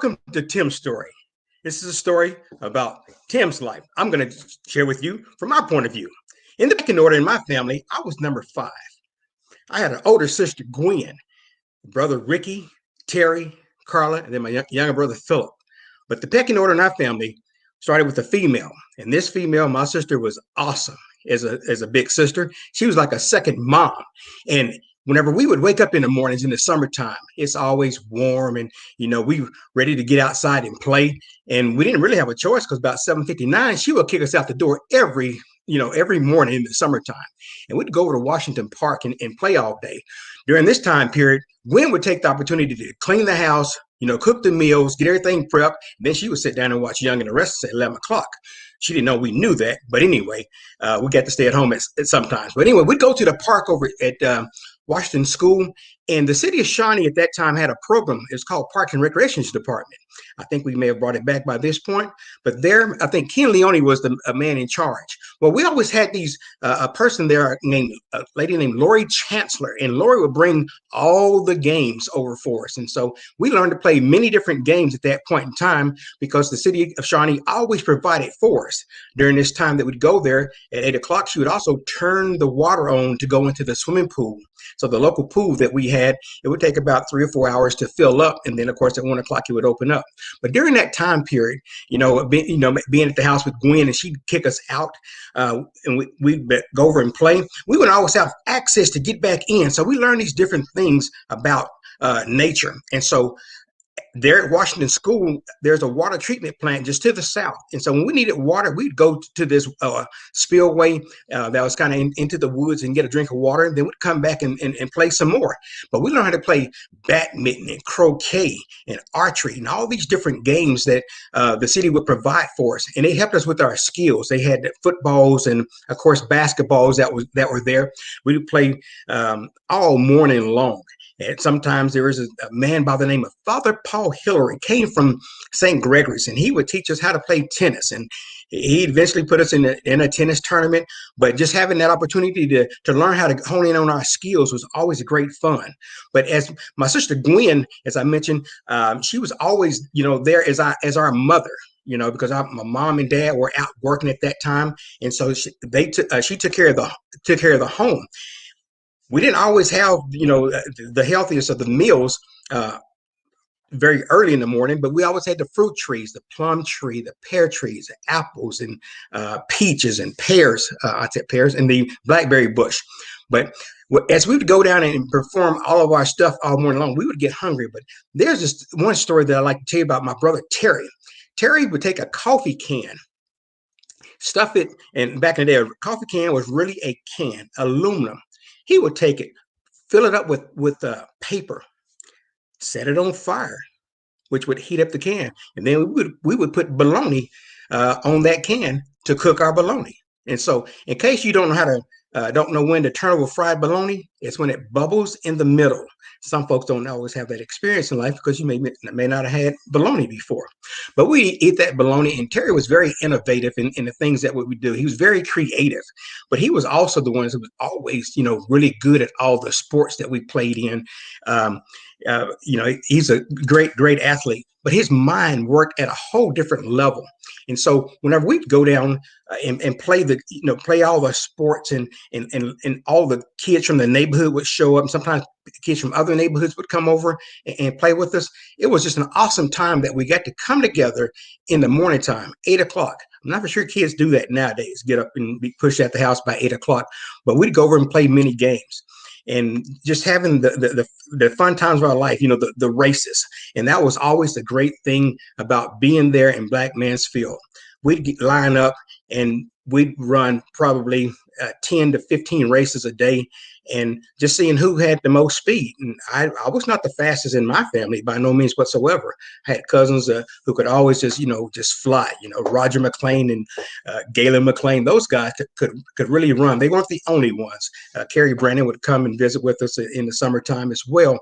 Welcome to Tim's Story. This is a story about Tim's life. I'm going to share with you from my point of view. In the pecking order in my family, I was number 5. I had an older sister, Gwen, brother Ricky, Terry, Carla, and then my younger brother, Philip. But the pecking order in our family started with a female. And this female, my sister, was awesome as a big sister. She was like a second mom. And whenever we would wake up in the mornings in the summertime, it's always warm and, we were ready to get outside and play. And we didn't really have a choice because about 7:59, she would kick us out the door every morning in the summertime. And we'd go over to Washington Park and play all day. During this time period, Gwen would take the opportunity to clean the house, cook the meals, get everything prepped. Then she would sit down and watch Young and the Restless at 11 o'clock. She didn't know we knew that. But anyway, we got to stay at home at sometimes. But anyway, we'd go to the park over at Washington School. And the city of Shawnee at that time had a program. It's called Parks and Recreations Department. I think we may have brought it back by this point. But there, I think Ken Leone was a man in charge. Well, we always had a person there a lady named Lori Chancellor. And Lori would bring all the games over for us. And so we learned to play many different games at that point in time because the city of Shawnee always provided for us. During this time that we'd go there at 8 o'clock, she would also turn the water on to go into the swimming pool. So the local pool that we had, it would take about 3 or 4 hours to fill up. And then, of course, at 1 o'clock, it would open up. But during that time period, being at the house with Gwen and she'd kick us out and we'd go over and play, we would always have access to get back in. So we learned these different things about nature. And so there at Washington School, there's a water treatment plant just to the south. And so when we needed water, we'd go to this spillway that was kind of into the woods and get a drink of water. Then we'd come back and play some more. But we learned how to play badminton and croquet and archery and all these different games that the city would provide for us. And they helped us with our skills. They had footballs and, of course, basketballs that were there. We would play all morning long. And sometimes there is a man by the name of Father Paul Hillary, came from St. Gregory's, and he would teach us how to play tennis. And he eventually put us in a tennis tournament. But just having that opportunity to learn how to hone in on our skills was always great fun. But as my sister Gwen, as I mentioned, she was always, there as our mother. Because my mom and dad were out working at that time, and so she took care of the home. We didn't always have, the healthiest of the meals very early in the morning, but we always had the fruit trees, the plum tree, the pear trees, the apples, and peaches and pears. I said pears, and the blackberry bush. But as we would go down and perform all of our stuff all morning long, we would get hungry. But there's just one story that I like to tell you about my brother Terry. Terry would take a coffee can, stuff it, and back in the day, a coffee can was really a can, aluminum. He would take it, fill it up with paper, set it on fire, which would heat up the can. And then we would put bologna on that can to cook our bologna. And so in case you don't know when to turn over fried bologna, it's when it bubbles in the middle. Some folks don't always have that experience in life because you may not have had bologna before. But we eat that bologna, and Terry was very innovative in the things that we would do. He was very creative, but he was also the one that was always, really good at all the sports that we played in. He's a great athlete, but his mind worked at a whole different level. And so whenever we'd go down and play play all the sports and all the kids from the neighborhood would show up, and sometimes kids from other neighborhoods would come over and play with us. It was just an awesome time that we got to come together in the morning time, 8 o'clock. I'm not for sure kids do that nowadays, get up and be pushed out the house by 8 o'clock, but we'd go over and play many games. And just having the fun times of our life, the races. And that was always the great thing about being there in Black Mansfield. We'd line up and we'd run probably 10 to 15 races a day, and just seeing who had the most speed. And I was not the fastest in my family by no means whatsoever. I had cousins who could always just fly. Roger McLean and Galen McLean. Those guys could really run. They weren't the only ones. Kerry Brandon would come and visit with us in the summertime as well.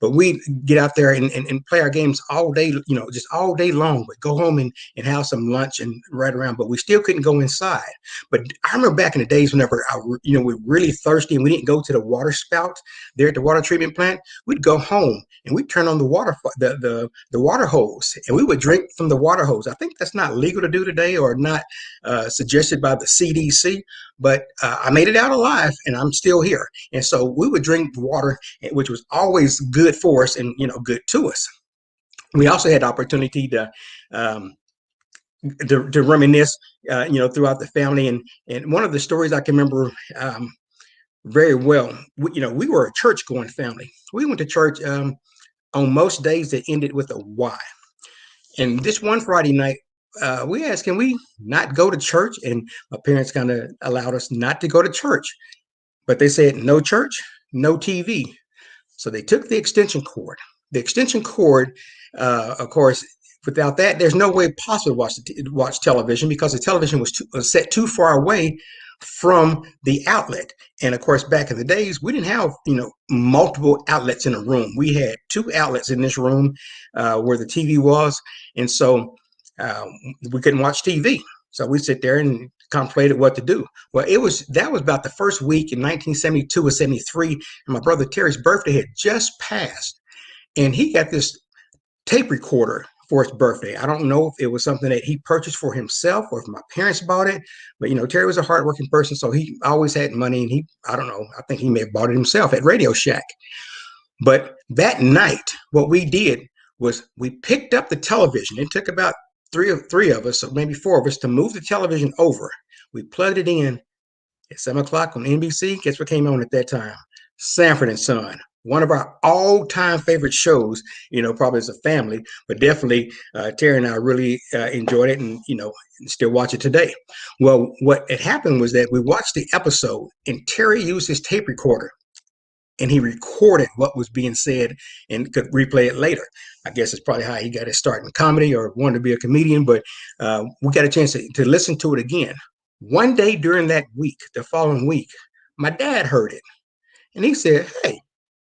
but we get out there and play our games all day, just all day long. But go home and have some lunch and right around. But we still couldn't go inside. But I remember back in the days whenever we were really thirsty and we didn't go to the water spout there at the water treatment plant, we'd go home and we'd turn on the water hose and we would drink from the water hose. I think that's not legal to do today or not suggested by the CDC, but I made it out alive and I'm still here. And so we would drink water, which was always good for us and, good to us. We also had the opportunity um, to reminisce, throughout the family. And one of the stories I can remember very well, we were a church going family. We went to church on most days that ended with a Y. And this one Friday night, we asked, can we not go to church? And my parents kind of allowed us not to go to church. But they said, no church, no TV. So they took the extension cord. The extension cord, of course, without that, there's no way possible to watch television because the television was set too far away from the outlet. And of course, back in the days, we didn't have, multiple outlets in a room. We had two outlets in this room where the TV was. And so we couldn't watch TV. So we sit there and contemplated what to do. Well, that was about the first week in 1972 or 73. And my brother Terry's birthday had just passed. And he got this tape recorder for his birthday. I don't know if it was something that he purchased for himself or if my parents bought it, but Terry was a hardworking person, so he always had money, and I don't know, I think he may have bought it himself at Radio Shack. But that night, what we did was we picked up the television. It took about three of us, or maybe four of us, to move the television over. We plugged it in at 7 o'clock on NBC. Guess what came on at that time? Sanford and Son. One of our all-time favorite shows, probably as a family, but definitely Terry and I really enjoyed it and, still watch it today. Well, what had happened was that we watched the episode and Terry used his tape recorder and he recorded what was being said and could replay it later. I guess it's probably how he got his start in comedy or wanted to be a comedian, but we got a chance to listen to it again. One day during that week, the following week, my dad heard it and he said, "Hey,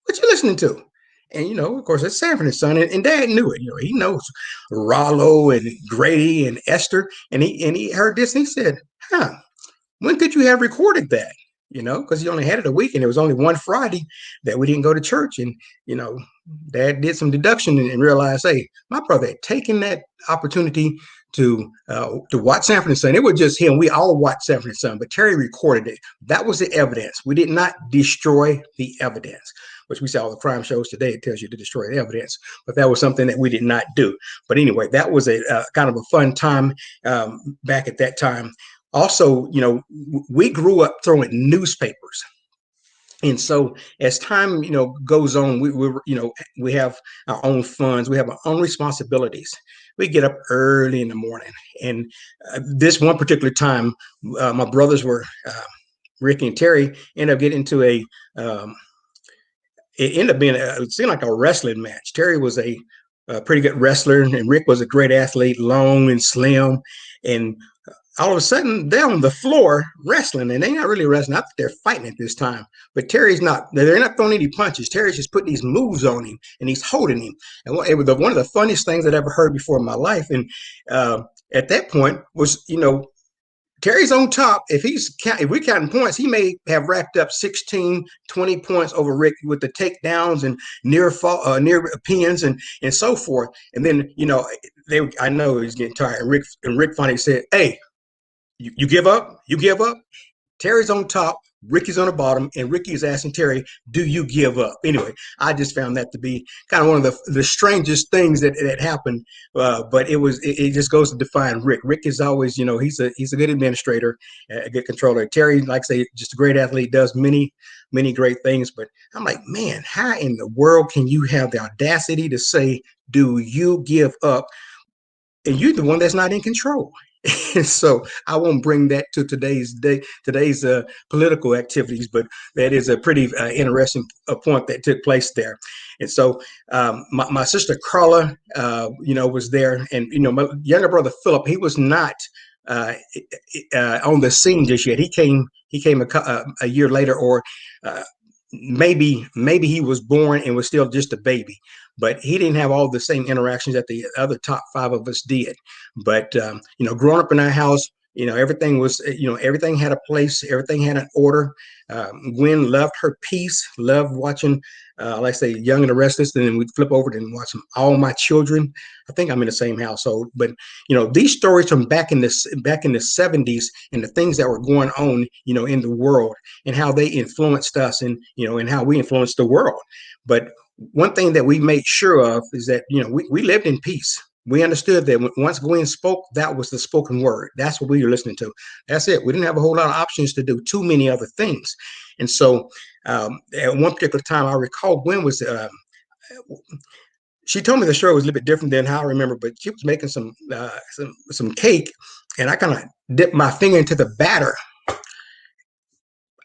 what you listening to?" And, of course, it's Sanford and Son, and Dad knew it. He knows Rollo and Grady and Esther, and he heard this, and he said, "Huh, when could you have recorded that?" Because he only had it a week, and it was only one Friday that we didn't go to church. And, Dad did some deduction and realized, hey, my brother had taken that opportunity to watch Sanford and Son. It was just him. We all watched Sanford and Son, but Terry recorded it. That was the evidence. We did not destroy the evidence, which we see all the crime shows today. It tells you to destroy the evidence, but that was something that we did not do. But anyway, that was a kind of a fun time back at that time. Also, we grew up throwing newspapers. And so as time, goes on, we have our own funds. We have our own responsibilities. We get up early in the morning. And this one particular time, my brothers were, Ricky and Terry, ended up getting into it ended up being, it seemed like a wrestling match. Terry was a pretty good wrestler, and Rick was a great athlete, long and slim. And all of a sudden, they're on the floor wrestling, and they're not really wrestling. I think they're fighting at this time. But Terry's not. They're not throwing any punches. Terry's just putting these moves on him, and he's holding him. And it was one of the funniest things I'd ever heard before in my life. And at that point was, Terry's on top. If we're counting points, he may have racked up 16, 20 points over Rick with the takedowns and near pins and so forth. And then, I know he's getting tired. And Rick finally said, "Hey, you give up? You give up?" Terry's on top, Ricky's on the bottom, and Ricky is asking Terry, "Do you give up?" Anyway, I just found that to be kind of one of the strangest things that happened. But it just goes to define Rick. Rick is always, he's a good administrator, a good controller. Terry, like I say, just a great athlete, does many, many great things. But I'm like, man, how in the world can you have the audacity to say, "Do you give up?" And you're the one that's not in control. And so I won't bring that to today's political activities, but that is a pretty interesting point that took place there. And so my sister Carla, was there, and my younger brother Philip, he was not on the scene just yet. He came a year later, or maybe he was born and was still just a baby, but he didn't have all the same interactions that the other top five of us did. But growing up in our house, everything was, everything had a place, everything had an order. Gwen loved her peace, loved watching, like I say, Young and the Restless, and then we'd flip over and watch All My Children. I think I'm in the same household, but these stories from back in the 70s and the things that were going on, in the world, and how they influenced us, and and how we influenced the world. But one thing that we made sure of is that we lived in peace. We understood that once Gwen spoke, that was the spoken word. That's what we were listening to. That's it. We didn't have a whole lot of options to do too many other things. And so at one particular time, I recall Gwen was, she told me the story was a little bit different than how I remember, but she was making some cake, and I kind of dipped my finger into the batter.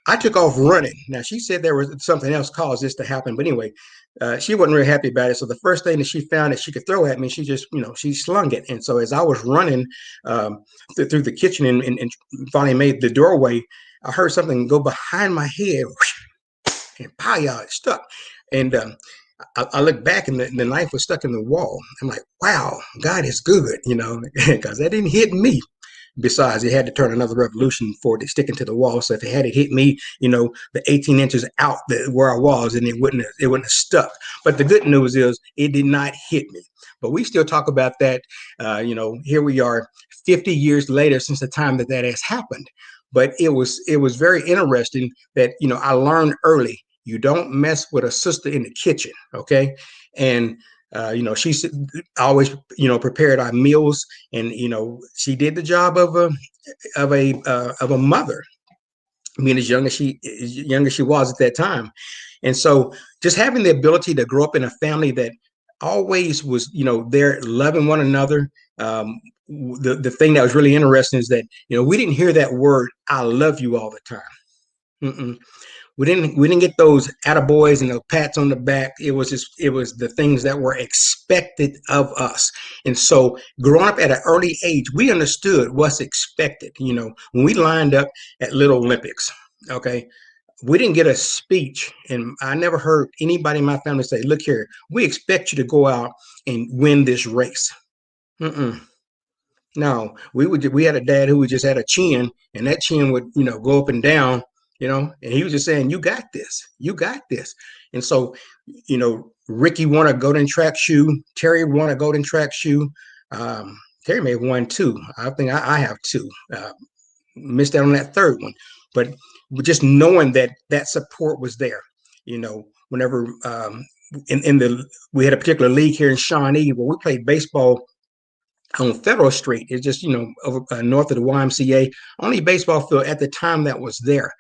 I took off running. Now, she said there was something else caused this to happen, but anyway, she wasn't really happy about it. So the first thing that she found that she could throw at me, she just, she slung it. And so as I was running through the kitchen and finally made the doorway, I heard something go behind my head, and pow, it stuck. And I looked back, and the knife was stuck in the wall. I'm like, wow, God is good, because that didn't hit me. Besides, it had to turn another revolution for it to stick into the wall. So if it had hit me, the 18 inches out where I was, and it wouldn't have stuck. But the good news is it did not hit me. But we still talk about that. Here we are 50 years later since the time that has happened. But it was very interesting that, I learned early, you don't mess with a sister in the kitchen. Okay. And she always, prepared our meals, and she did the job of a mother. I mean, as young as she was at that time, and so just having the ability to grow up in a family that always was, there loving one another. The thing that was really interesting is that we didn't hear that word "I love you" all the time. Mm-mm. We didn't get those attaboys and those pats on the back. It was the things that were expected of us. And so growing up at an early age, we understood what's expected. When we lined up at Little Olympics, okay, we didn't get a speech, and I never heard anybody in my family say, "Look here, we expect you to go out and win this race." Mm-mm. No, we had a dad who just had a chin, and that chin would, go up and down, and he was just saying, "You got this, you got this." And so, Ricky won a golden track shoe, Terry won a golden track shoe. Terry may have won two. I think I have two. Missed out on that third one, but just knowing that support was there, whenever we had a particular league here in Shawnee where we played baseball on Federal Street. It's just, over, north of the YMCA, only baseball field at the time that was there.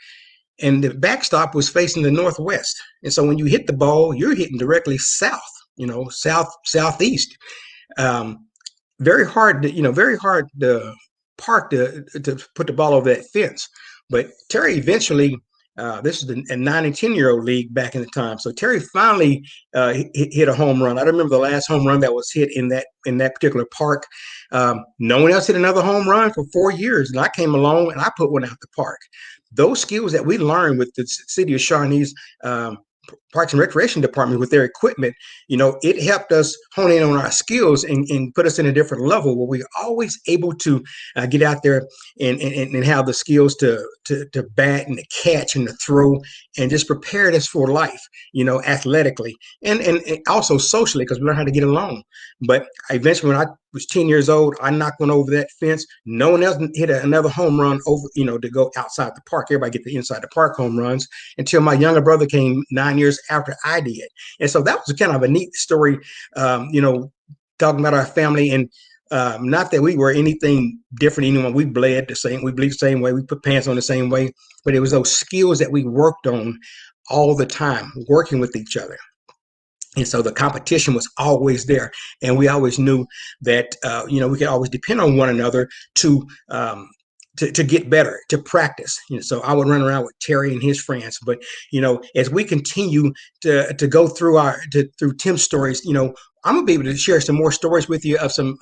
And the backstop was facing the northwest. And so when you hit the ball, you're hitting directly south, southeast. Very hard to park to put the ball over that fence. But Terry eventually, this is a 9 and 10-year-old league back in the time. So Terry finally hit a home run. I don't remember the last home run that was hit in that particular park. No one else hit another home run for 4 years, and I came along and I put one out the park. Those skills that we learned with the city of Shawnee's Parks and Recreation Department with their equipment, it helped us hone in on our skills and put us in a different level where we're always able to get out there and have the skills to bat and to catch and to throw, and just prepared us for life, athletically and also socially, because we learned how to get along. But eventually, when I was 10 years old, I knocked one over that fence. No one else hit another home run over, to go outside the park. Everybody get the inside the park home runs until my younger brother came 9 years after I did. And so that was kind of a neat story, talking about our family. And not that we were anything different than anyone. We bled the same. We bleed the same way. We put pants on the same way. But it was those skills that we worked on all the time, working with each other. And so the competition was always there. And we always knew that, we could always depend on one another to get better, to practice. So I would run around with Terry and his friends. But, as we continue to go through through Tim's stories, I'm gonna be able to share some more stories with you of some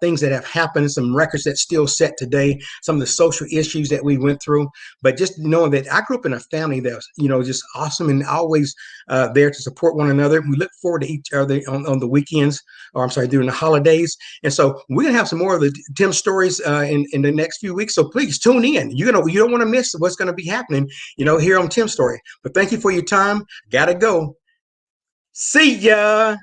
things that have happened, some records that still set today, some of the social issues that we went through. But just knowing that I grew up in a family that was, just awesome and always there to support one another. We look forward to each other on the weekends, or I'm sorry, during the holidays. And so we're gonna have some more of the Tim stories in the next few weeks. So please tune in. You don't want to miss what's going to be happening, here on Tim Story. But thank you for your time. Gotta go. See ya.